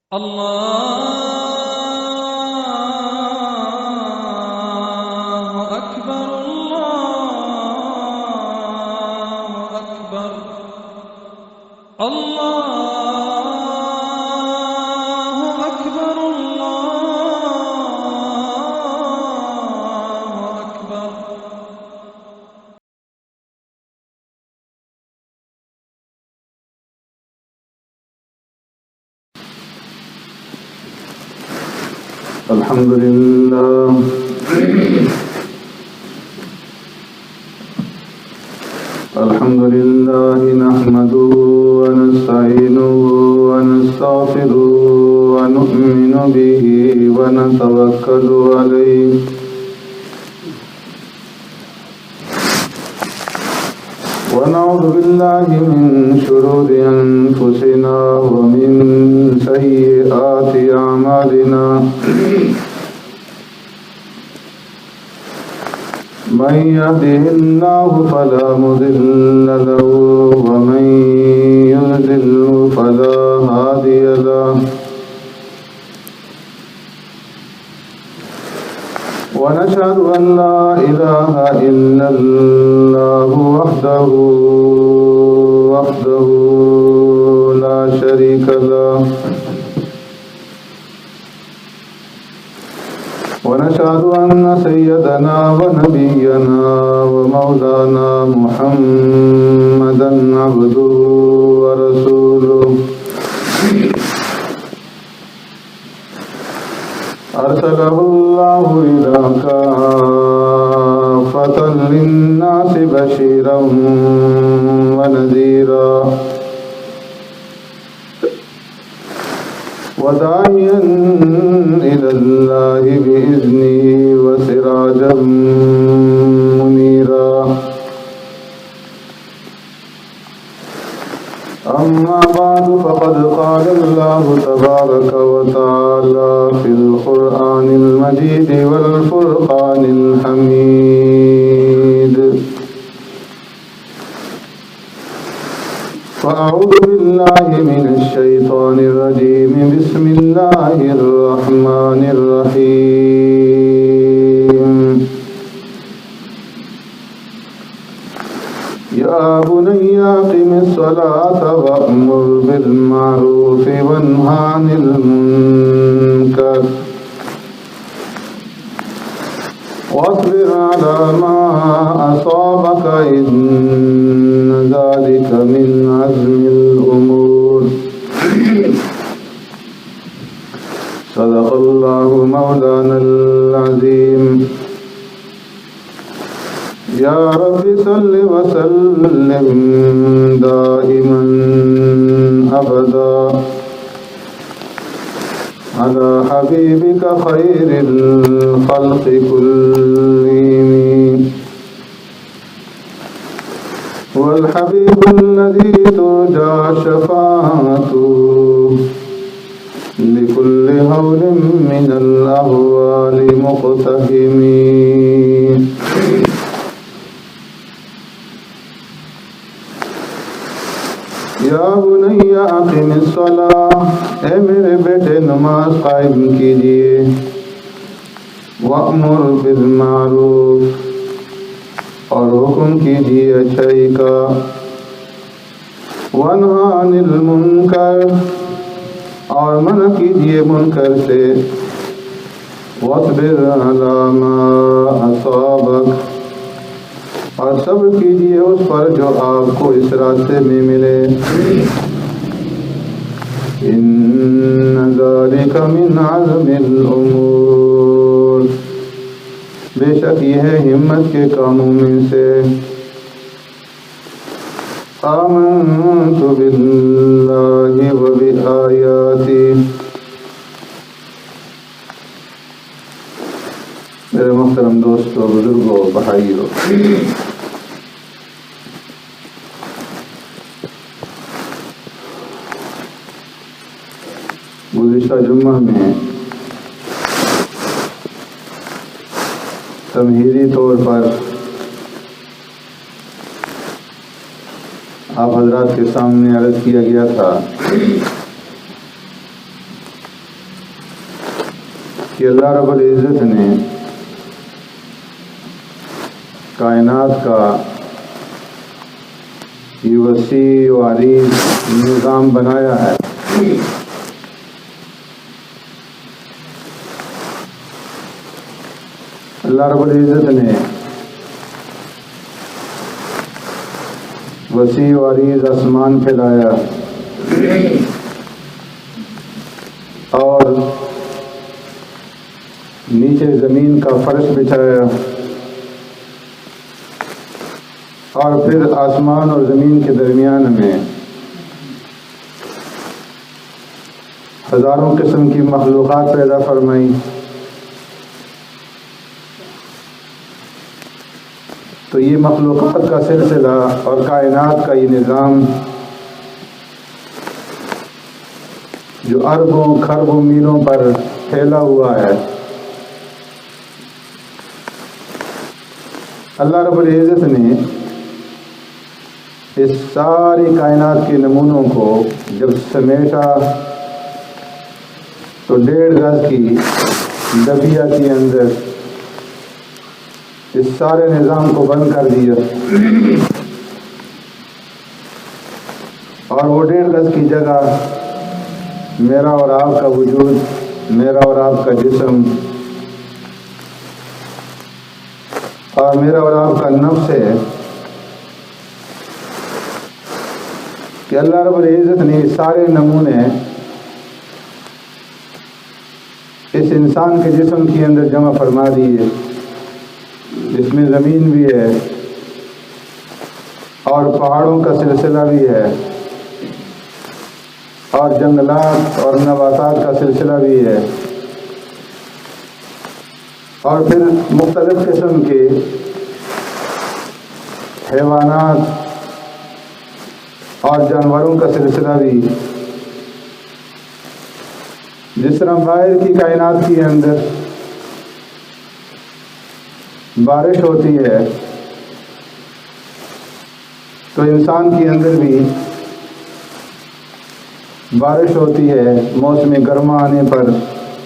الله أكبر الله أكبر الله أكبر الله أكبر. الحمد لله الحمد لله نحمده ونستعينه ونستغفره ونؤمن به ونتوكل عليه ونعوذ بالله من شرور أنفسنا ومن سيئات أعمالنا من يهده الله فلا مضل له ومن يضلل فلا هادي له ونشهد أن لا إله إلا الله وحده لا شريك له ونشهد أن سيدنا ونبينا ومولانا محمدا عبده ورسوله أرسله الله إلى كافة للناس بشيرا ونذيرا وداعيا إلى الله بإذنه وسراجا منيرا. أما بعد فقد قال الله تبارك وتعالى في القرآن المجيد والفرقان الحميد. فأعوذ بالله من الشيطان الرجيم. بسم الله الرحمن الرحيم. يا بني أقم الصلاة وأمر بالمعروف وانه عن المنكر واصبر على ما أصابك إن ذلك من عزم الأمور. صدق الله مولانا العظيم. يا رب صل وسلم دائما أبدا على حبيبك خير الخلق كلهم والحبيب الذي ترجى شفاعته لكل هول من الأهوال مقتحم. یا بنی اقم الصلاۃ، اے میرے بیٹے نماز قائم کیجئے. وأمر بالمعروف، اور حکم کیجئے اچھائی کا. وانہا عن المنکر، اور منع کیجئے منکر سے. واصبر علی ما اصابک، اور صبر کیجئے اس پر جو آپ کو اس راستے میں ملے. ان ذلک من عزم الامور، بے شک یہ ہے ہمت کے کاموں میں سے. آمنت باللہ وبآیاتی، میرے محترم دوستو، بزرگوں، بھائیوں، گزشتہ جمعہ میں تمہیدی طور پر آپ حضرات کے سامنے عرض کیا گیا تھا کہ اللہ رب العزت نے کائنات کا یہ وسیع و عریض نظام بنایا ہے. اللہ رب العزت نے وسیع و عریض آسمان پھیلایا اور نیچے زمین کا فرش بچھایا اور پھر آسمان اور زمین کے درمیان میں ہزاروں قسم کی مخلوقات پیدا فرمائی. تو یہ مخلوقات کا سلسلہ اور کائنات کا یہ نظام جو اربوں کھربوں میلوں پر پھیلا ہوا ہے، اللہ رب العزت نے اس ساری کائنات کے نمونوں کو جب سمیٹا تو 1.5 گز کی ڈبیا کے اندر اس سارے نظام کو بند کر دیا اور وہ 1.5 گز کی جگہ میرا اور آپ کا وجود، میرا اور آپ کا جسم اور میرا اور آپ کا نفس ہے کہ اللہ رب العزت نے سارے نمونے اس انسان کے جسم کے اندر جمع فرما دیے، جس میں زمین بھی ہے اور پہاڑوں کا سلسلہ بھی ہے اور جنگلات اور نباتات کا سلسلہ بھی ہے اور پھر مختلف قسم کے حیوانات اور جانوروں کا سلسلہ بھی. جس طرح باہر کی کائنات کے اندر بارش ہوتی ہے تو انسان کے اندر بھی بارش ہوتی ہے. موسم گرما آنے پر،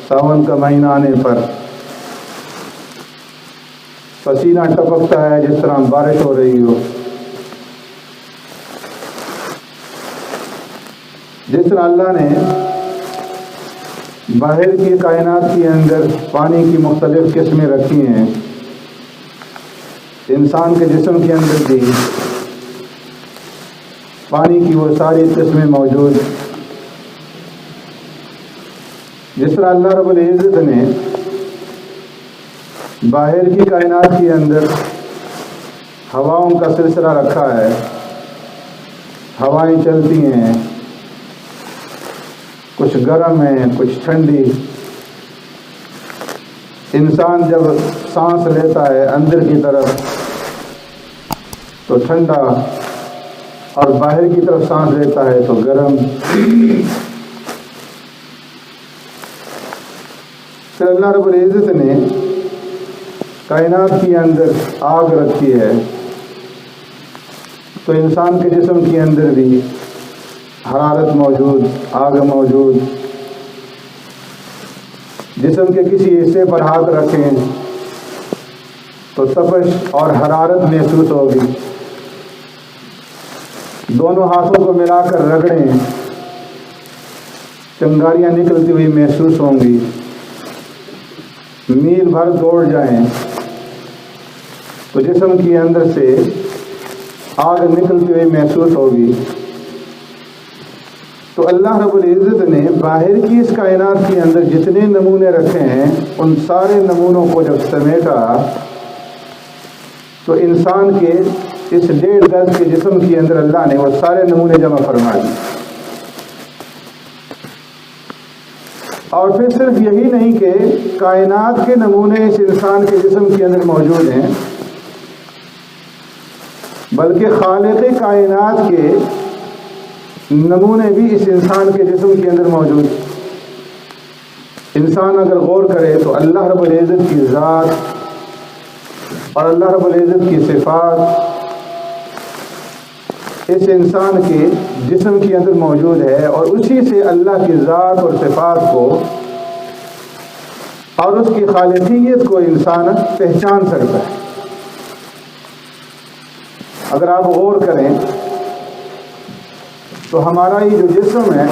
ساون کا مہینہ آنے پر پسینہ ٹپکتا ہے جس طرح بارش ہو رہی ہو. جس طرح اللہ نے باہر کی کائنات کے اندر پانی کی مختلف قسمیں رکھی ہیں، انسان کے جسم کے اندر بھی پانی کی وہ ساری قسمیں موجود. جس طرح اللہ رب العزت نے باہر کی کائنات کے اندر ہواؤں کا سلسلہ رکھا ہے، ہوائیں چلتی ہیں، کچھ گرم ہیں کچھ ٹھنڈی. انسان جب سانس لیتا ہے اندر کی طرف تو ٹھنڈا اور باہر کی طرف سانس لیتا ہے تو گرم. پھر اللہ رب العزت نے کائنات کے اندر آگ رکھی ہے تو انسان کے جسم کے اندر بھی حرارت موجود، آگ موجود. جسم کے کسی حصے پر ہاتھ رکھیں تو تپش اور حرارت محسوس ہوگی. دونوں ہاتھوں کو ملا کر رگڑیں، چنگاریاں نکلتی ہوئی محسوس ہوں گی. میل بھر دوڑ جائیں تو جسم کے اندر سے آگ نکلتی ہوئی محسوس ہوگی. تو اللہ رب العزت نے باہر کی اس کائنات کے اندر جتنے نمونے رکھے ہیں ان سارے نمونوں کو جب سمیٹا تو انسان کے اس 1.5 گز کے جسم کے اندر اللہ نے وہ سارے نمونے جمع فرما دیے. اور پھر صرف یہی نہیں کہ کائنات کے نمونے اس انسان کے جسم کے اندر موجود ہیں، بلکہ خالق کائنات کے نمونے بھی اس انسان کے جسم کے اندر موجود. انسان اگر غور کرے تو اللہ رب العزت کی ذات اور اللہ رب العزت کی صفات اس انسان کے جسم کے اندر موجود ہے، اور اسی سے اللہ کی ذات اور صفات کو اور اس کی خالقیت کو انسان پہچان سکتا ہے۔ اگر آپ غور کریں تو ہمارا یہ جو جسم ہے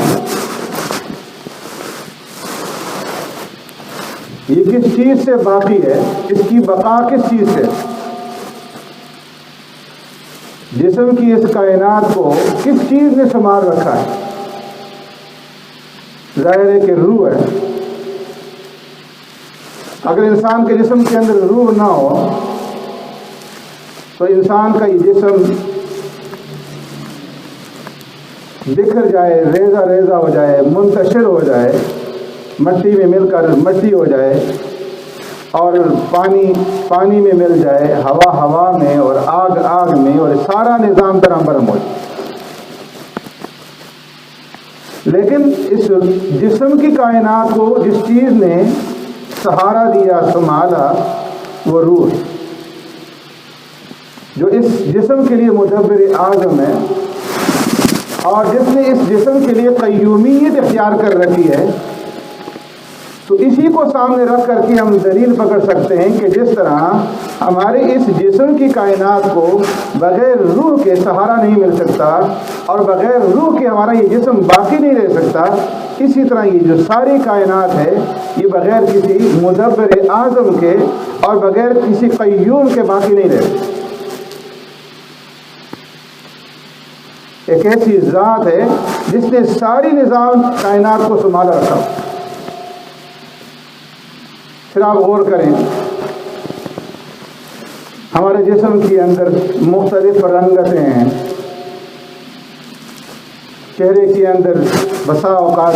یہ کس چیز سے باقی ہے، اس کی بقا کس چیز سے؟ جسم کی اس کائنات کو کس چیز نے سنبھال رکھا ہے؟ ظاہر ہے کہ روح ہے۔ اگر انسان کے جسم کے اندر روح نہ ہو تو انسان کا یہ جسم بکھر جائے، ریزہ ریزہ ہو جائے، منتشر ہو جائے، مٹی میں مل کر مٹی ہو جائے، اور پانی پانی میں مل جائے، ہوا ہوا میں، اور آگ آگ میں، اور سارا نظام درہم برہم ہو جائے۔ لیکن اس جسم کی کائنات کو جس چیز نے سہارا دیا، سنبھالا، وہ روح ہے، جو اس جسم کے لیے مدبر اعظم ہے، اور جس نے اس جسم کے لیے قیومیت اختیار کر رکھی ہے۔ تو اسی کو سامنے رکھ کر کے ہم دلیل پکڑ سکتے ہیں کہ جس طرح ہمارے اس جسم کی کائنات کو بغیر روح کے سہارا نہیں مل سکتا، اور بغیر روح کے ہمارا یہ جسم باقی نہیں رہ سکتا، اسی طرح یہ جو ساری کائنات ہے یہ بغیر کسی مدبر اعظم کے اور بغیر کسی قیوم کے باقی نہیں رہ سکتا۔ ایک ایسی ذات ہے جس نے ساری نظام کائنات کو سنبھالا رکھا۔ پھر آپ غور کریں، ہمارے جسم کے اندر مختلف رنگتیں ہیں۔ چہرے کے اندر بسا اوقات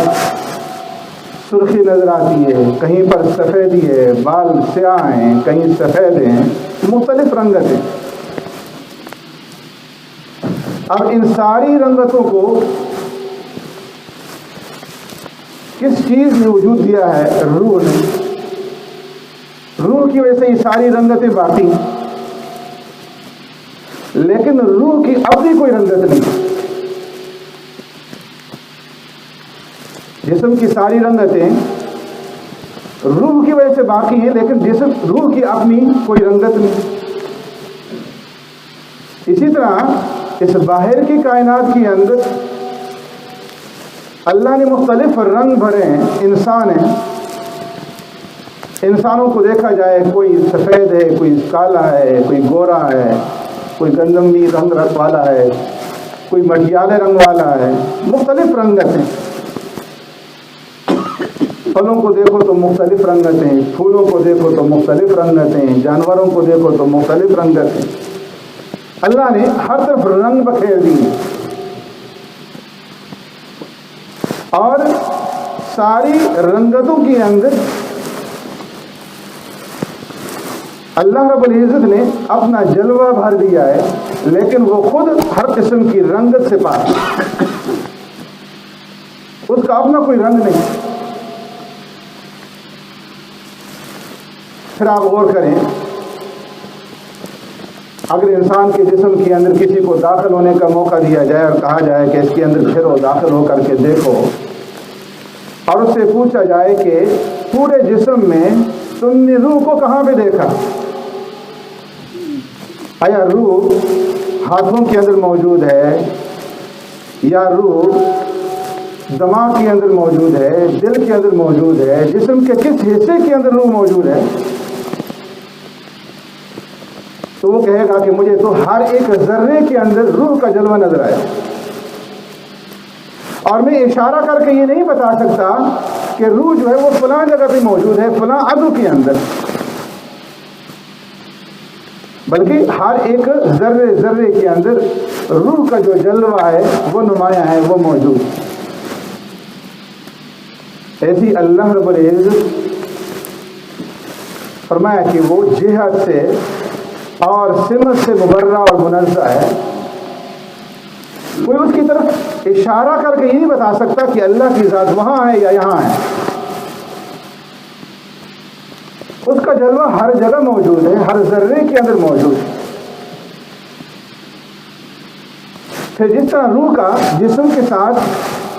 سرخی نظر آتی ہے، کہیں پر سفیدی ہے، بال سیاہ ہیں، کہیں سفید ہیں، مختلف رنگتیں۔ اب ان ساری رنگتوں کو کس چیز نے وجود دیا ہے؟ روح نے۔ روح کی وجہ سے یہ ساری رنگتیں باقی ہیں، لیکن روح کی اپنی کوئی رنگت نہیں۔ جسم کی ساری رنگتیں روح کی وجہ سے باقی ہیں، لیکن روح کی اپنی کوئی رنگت نہیں۔ اسی طرح اس باہر کی کائنات کے اندر اللہ نے مختلف رنگ بھرے ہیں۔ انسان ہیں، انسانوں کو دیکھا جائے کوئی سفید ہے، کوئی کالا ہے، کوئی گورا ہے، کوئی گندمی رنگ والا ہے، کوئی مٹیالے رنگ والا ہے، مختلف رنگتیں۔ پھلوں کو دیکھو تو مختلف رنگتیں، پھولوں کو دیکھو تو مختلف رنگتیں، جانوروں کو دیکھو تو مختلف رنگتیں۔ اللہ نے ہر طرف رنگ بکھیر دیے، اور ساری رنگتوں کے اندر اللہ رب العزت نے اپنا جلوہ بھر دیا ہے، لیکن وہ خود ہر قسم کی رنگت سے پاک ہے، اس کا اپنا کوئی رنگ نہیں۔ پھر آپ غور کریں، اگر انسان کے جسم کے اندر کسی کو داخل ہونے کا موقع دیا جائے اور کہا جائے کہ اس کے اندر پھرو، داخل ہو کر کے دیکھو، اور اس سے پوچھا جائے کہ پورے جسم میں تم نے روح کو کہاں پہ دیکھا؟ آیا روح ہاتھوں کے اندر موجود ہے، یا روح دماغ کے اندر موجود ہے، دل کے اندر موجود ہے، جسم کے کس حصے کے اندر روح موجود ہے؟ تو وہ کہے گا کہ مجھے تو ہر ایک ذرے کے اندر روح کا جلوہ نظر آیا، اور میں اشارہ کر کے یہ نہیں بتا سکتا کہ روح جو ہے وہ فلاں جگہ پہ موجود ہے، فلاں عضو کے اندر، بلکہ ہر ایک ذرے ذرے کے اندر روح کا جو جلوہ ہے وہ نمایاں ہے، وہ موجود ہے۔ ایسی اللہ رب العزت فرمایا کہ وہ جہت سے اور سمت سے مبرہ اور منزہ ہے، کوئی اس کی طرف اشارہ کر کے یہ نہیں بتا سکتا کہ اللہ کی ذات وہاں ہے یا یہاں ہے۔ اس کا جلوہ ہر جگہ موجود ہے، ہر ذرے کے اندر موجود ہے۔ پھر جس طرح روح کا جسم کے ساتھ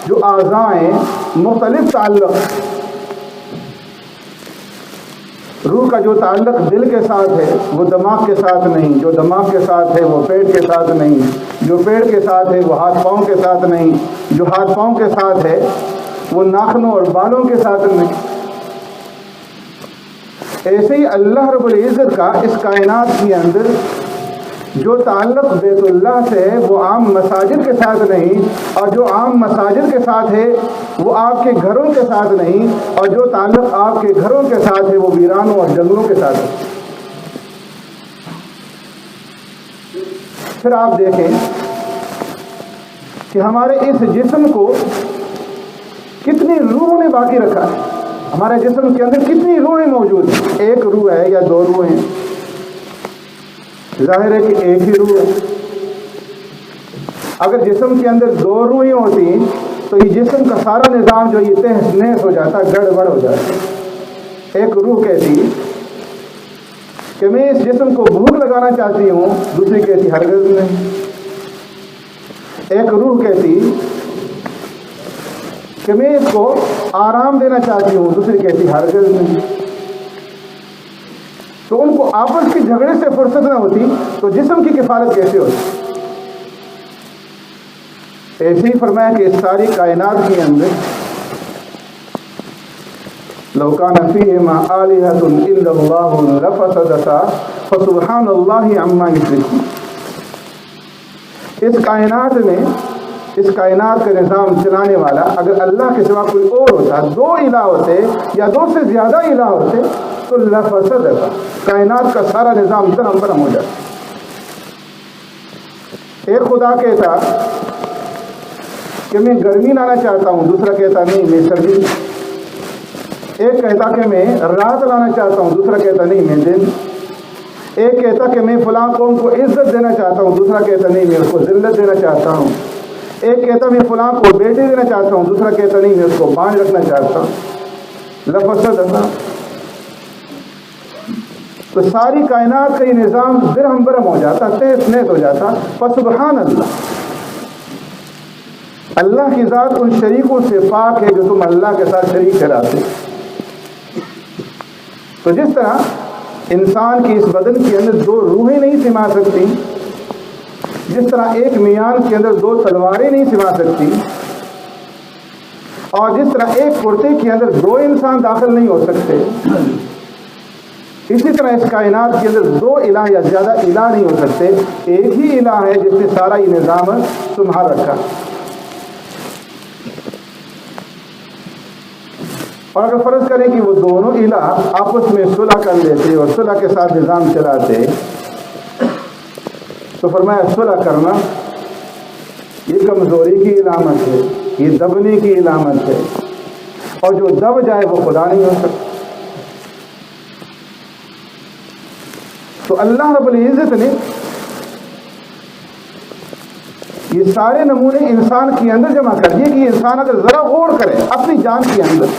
جو اعضاء ہیں مختلف تعلق، روح کا جو تعلق دل کے ساتھ ہے وہ دماغ کے ساتھ نہیں، جو دماغ کے ساتھ ہے وہ پیٹ کے ساتھ نہیں، جو پیٹ کے ساتھ ہے وہ ہاتھ پاؤں کے ساتھ نہیں، جو ہاتھ پاؤں کے ساتھ ہے وہ ناخنوں اور بالوں کے ساتھ نہیں۔ ایسے ہی اللہ رب العزت کا اس کائنات کے اندر جو تعلق بیت اللہ سے ہے وہ عام مساجد کے ساتھ نہیں، اور جو عام مساجد کے ساتھ ہے وہ آپ کے گھروں کے ساتھ نہیں، اور جو تعلق آپ کے گھروں کے ساتھ ہے وہ ویرانوں اور جنگلوں کے ساتھ ہے۔ پھر آپ دیکھیں کہ ہمارے اس جسم کو کتنی روحوں نے باقی رکھا ہے، ہمارے جسم کے اندر کتنی روحیں موجود ہیں، ایک روح ہے یا دو روح ہیں؟ ظاہر ہے کہ ایک ہی روح ہے۔ اگر جسم کے اندر دو روحیں ہوتی تو یہ جسم کا سارا نظام جو یہ تہس نہس ہو جاتا، گڑبڑ ہو جاتا۔ ایک روح کہتی کہ میں اس جسم کو بھوک لگانا چاہتی ہوں، دوسری کہتی ہرگز نہیں۔ ایک روح کہتی کہ میں اس کو آرام دینا چاہتی ہوں، دوسری کہتی ہرگز نہیں۔ تو ان کو آپس کے جھگڑے سے فرصت نہ ہوتی تو جسم کی کفالت کیسے ہوتی؟ ایسے ہی فرمایا کہ اس ساری کائنات کے اندر لو کان فیہما آلہۃ الا اللہ لفسدتا فسبحان اللہ عما یشرکون۔ اس کائنات کا نظام چلانے والا اگر اللہ کے سوا کوئی اور ہوتا، دو الہ ہوتے یا دو سے زیادہ الہ ہوتے تو لفسدتا، کائنات کا سارا نظام درہم برہم ہو جاتا۔ ایک خدا کہتا کہ میں گرمی لانا چاہتا ہوں، دوسرا کہتا نہیں میں سردی۔ ایک کہتا کہ میں رات لانا چاہتا ہوں، دوسرا کہتا نہیں میں دن۔ ایک کہتا کہ میں فلاں قوم کو عزت دینا چاہتا ہوں، دوسرا کہتا نہیں میں اس کو ذلت دینا چاہتا ہوں۔ ایک کہتا میں فلاں کو بیٹی دینا چاہتا ہوں، دوسرا کہتا نہیں میں اس کو بانجھ رکھنا چاہتا ہوں۔ لفسدتا، تو ساری کائنات کا یہ نظام درہم برہم ہو جاتا، تہس نہس ہو جاتا۔ فسبحان اللہ، اللہ کی ذات ان شریکوں سے پاک ہے جو تم اللہ کے ساتھ شریک ٹھہراتے۔ تو جس طرح انسان کی اس بدن کے اندر دو روحیں نہیں سما سکتی، جس طرح ایک میان کے اندر دو تلواریں نہیں سما سکتی، اور جس طرح ایک کرتے کے اندر دو انسان داخل نہیں ہو سکتے، اسی طرح اس کائنات کے اندر دو الہ یا زیادہ الہ نہیں ہو سکتے، ایک ہی الہ ہے جس نے سارا یہ نظام سنبھال رکھا۔ اور اگر فرض کریں کہ وہ دونوں الہ آپس میں صلح کر لیتے اور صلح کے ساتھ نظام چلاتے تو فرمایا صلح کرنا یہ کمزوری کی علامت ہے، یہ دبنے کی علامت ہے، اور جو دب جائے وہ خدا نہیں ہو سکتا۔ تو اللہ رب العزت نے یہ سارے نمونے انسان کے اندر جمع کر دیے کہ انسان اگر ذرا غور کرے اپنی جان کے اندر،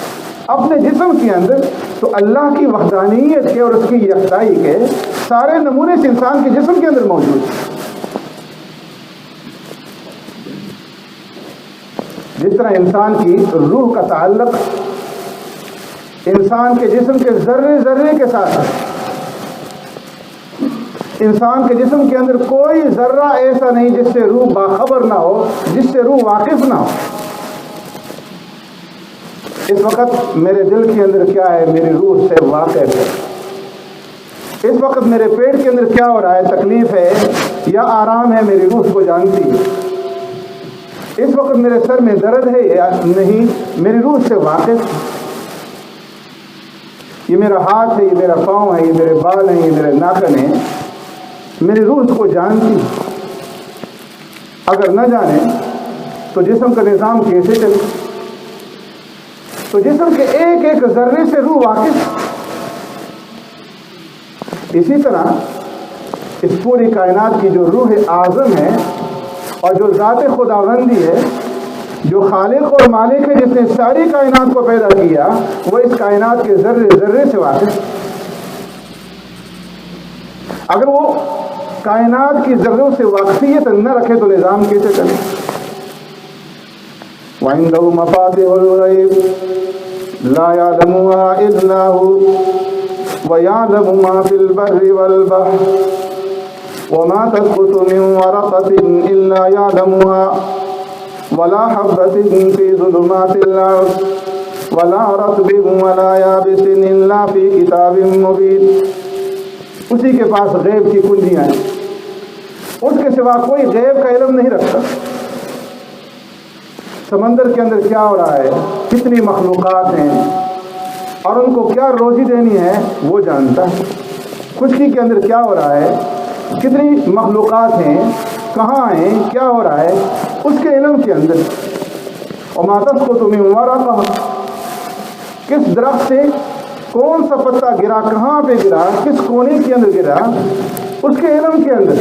اپنے جسم کے اندر، تو اللہ کی وحدانیت کے اور اس کی یکتائی کے سارے نمونے سے انسان کے جسم کے اندر موجود ہیں۔ جس طرح انسان کی روح کا تعلق انسان کے جسم کے ذرے ذرے کے ساتھ ہے، انسان کے جسم کے اندر کوئی ذرہ ایسا نہیں جس سے روح باخبر نہ ہو، جس سے روح واقف نہ ہو۔ اس وقت میرے دل کے اندر کیا ہے، میری روح سے واقف ہے۔ اس وقت میرے پیٹ کے اندر کیا ہو رہا ہے، تکلیف ہے یا آرام ہے، میری روح کو جانتی ہے۔ اس وقت میرے سر میں درد ہے یا نہیں، میری روح سے واقف ہے۔ یہ میرا ہاتھ ہے، یہ میرا پاؤں ہے، یہ میرے بال ہیں، یہ میرے ناخن ہیں، میری روح اس کو جانتی۔ اگر نہ جانے تو جسم کا نظام کیسے چلے؟ تو جسم کے ایک ایک ذرے سے روح واقف۔ اسی طرح اس پوری کائنات کی جو روح اعظم ہے اور جو ذات خداوندی ہے، جو خالق اور مالک ہے، جس نے ساری کائنات کو پیدا کیا، وہ اس کائنات کے ذرے ذرے سے واقف۔ اگر وہ کائنات کی ذروں سے واقفیت نہ رکھے تو نظام کیسے چلے؟ وَعِندَهُ مَفَاتِحُ الْغَيْبِ لَا يَعْلَمُهَا إِلَّا هُوَ وَيَعْلَمُ مَا فِي الْبَرِّ وَالْبَحْرِ وَمَا تَسْقُطُ مِنْ وَرَقَةٍ إِلَّا يَعْلَمُهَا وَلَا حَبَّةٍ فِي ظُلُمَاتِ الْأَرْضِ وَلَا رَطْبٍ وَلَا يَابِسٍ إِلَّا فِي كِتَابٍ مُبِينٍ۔ اسی کے پاس غیب کی کنجیاں ہیں، اس کے سوا کوئی غیب کا علم نہیں رکھتا۔ سمندر کے اندر کیا ہو رہا ہے، کتنی مخلوقات ہیں اور ان کو کیا روزی دینی ہے وہ جانتا ہے۔ خشکی کے اندر کیا ہو رہا ہے، کتنی مخلوقات ہیں، کہاں ہیں، کیا ہو رہا ہے، اس کے علم کے اندر۔ وَمَا تَسْقُطُ مِنْ وَرَقَةٍ، کس درخت سے کون سا پتا گرا، کہاں پہ گرا، کس کونے کے اندر گرا، اس کے علم کے اندر۔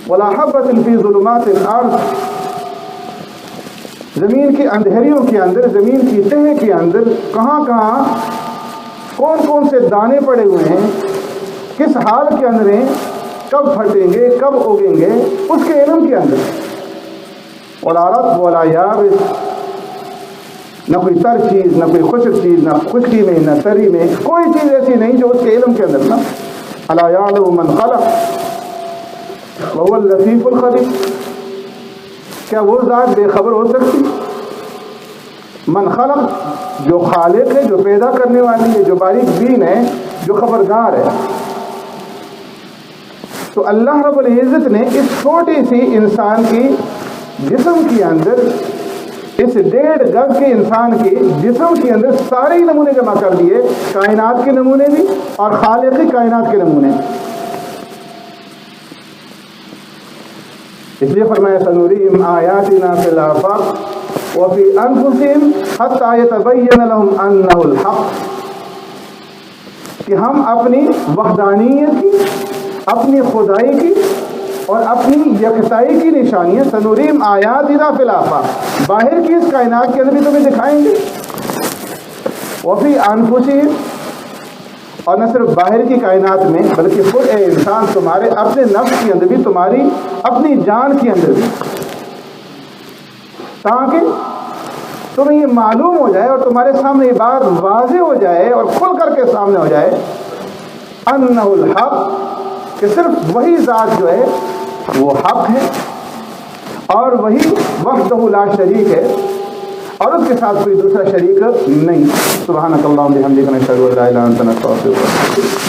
وَلَا حَبَّةٍ فِي ظُلُمَاتِ الْأَرْضِ، زمین کی اندھیریوں کے اندر، زمین کی تہہ کے اندر کہاں کہاں کون کون سے دانے پڑے ہوئے ہیں، کس حال کے اندر ہیں، کب پھٹیں گے، کب اگیں گے، اس کے علم کے اندر۔ وَلَا رَطْبٍ وَلَا يَابِسٍ، نہ کوئی تر چیز، نہ کوئی خشک چیز، نہ خشکی میں نہ تری میں، کوئی چیز ایسی نہیں جو اس کے علم کے اندر نہ۔ أَلَا يَعْلَمُ مَنْ خَلَقَ وَهُوَ اللَّطِيفُ الْخَبِيرُ، کیا وہ ذات بے خبر ہو سکتی؟ من خلق، جو خالق ہے، جو پیدا کرنے والی ہے، جو باریک بین ہے، جو خبردار ہے۔ تو اللہ رب العزت نے اس چھوٹی سی انسان کی جسم کے اندر، اس 1.5 گز کے انسان کے جسم کے اندر سارے نمونے جمع کر دیے، کائنات کے نمونے بھی اور خالق کائنات کے نمونے۔ اس لیے فرمایا سنورihim آیاتنا فی الآفاق وفی انفسہم حتی یتبین لہم انہ الحق، کہ ہم اپنی وحدانیت کی، اپنی خدائی کی اور اپنی یکتائی کی نشانیاں سنورihim آیاتنا فی الآفاق، باہر کی اس کائنات کے اندر بھی تمہیں دکھائیں گے، وفی انفسہم، اور نہ صرف باہر کی کائنات میں بلکہ خود اے انسان تمہارے اپنے نفس کے اندر بھی، تمہاری اپنی جان کے اندر بھی، تاکہ تمہیں یہ معلوم ہو جائے اور تمہارے سامنے یہ بات واضح ہو جائے اور کھل کر کے سامنے ہو جائے انہ الحق، کہ صرف وہی ذات جو ہے وہ حق ہے اور وہی وحدہ لا شریک ہے اور اس کے ساتھ کوئی دوسرا شریک نہیں۔ سبحانک اللہم بحمدک، نشہد ان لا الہ الا انت، نستغفرک۔